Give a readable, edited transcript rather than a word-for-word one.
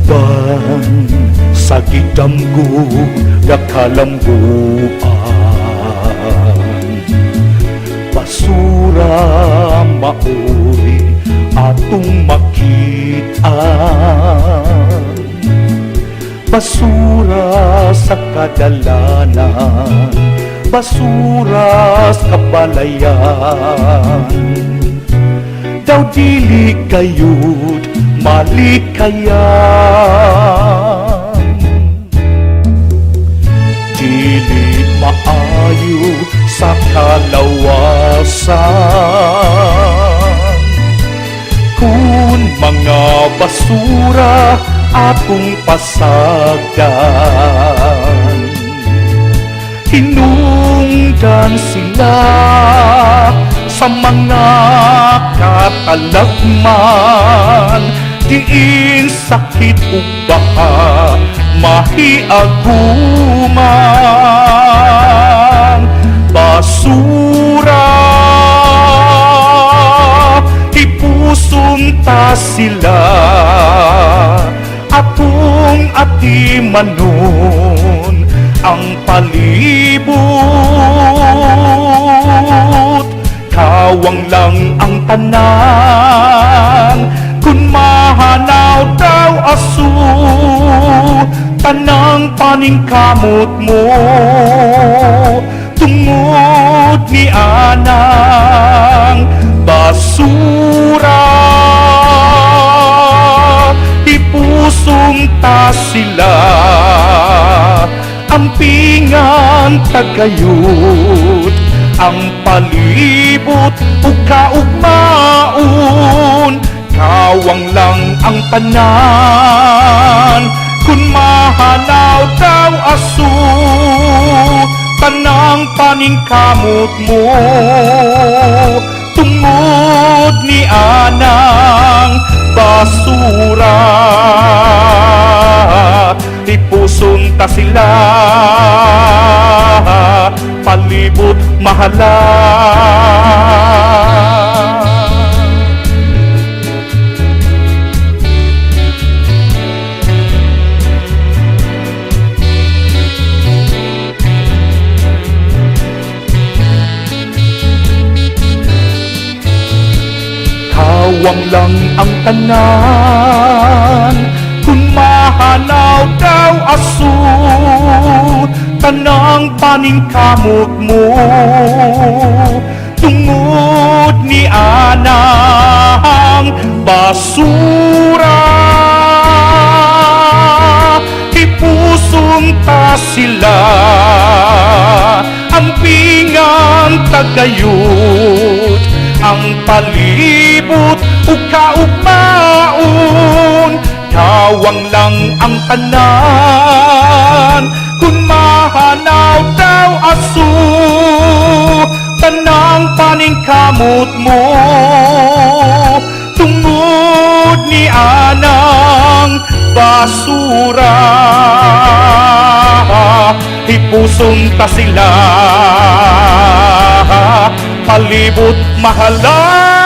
uban sa gidamgo nakalambuan, basura maoy atong makitaan, basura sa kadalanan, basura sa kabalayan. Daw dili kayud malikayan, dili maayo sa kalawasan, kung mga basura atong pasagdan. Hinungdan sila sa mga katalagman, diin sakit ug baha mahiaguman. Basura ipusunta sila, atong atimanon ang palibot. Kawang lang ang tanan, kung mahanaw daw asu, tanang paningkamot mo tungod ni anang basura. Ipusong sila, ampingan tagayud ang palibot ug kaugmaon. Kawang lang ang tanan, kung mahanaw daw asu, tanang paningkamot mo tungod ni anang basura. Ipuson ta sila, palibot mahalan. Kawang lang ang tanan, kung mahanaw daw asu, tanang paningkamot mo tungod ni anang basura. Ipusong ta sila, ampingan tagayud ang palibot ug kaugmaon. Kawang lang ang tanan, kung mahanaw daw asu, tanang paningkamot mo tungod ni anang basura. Ipusong ta sila, palibot mahalan.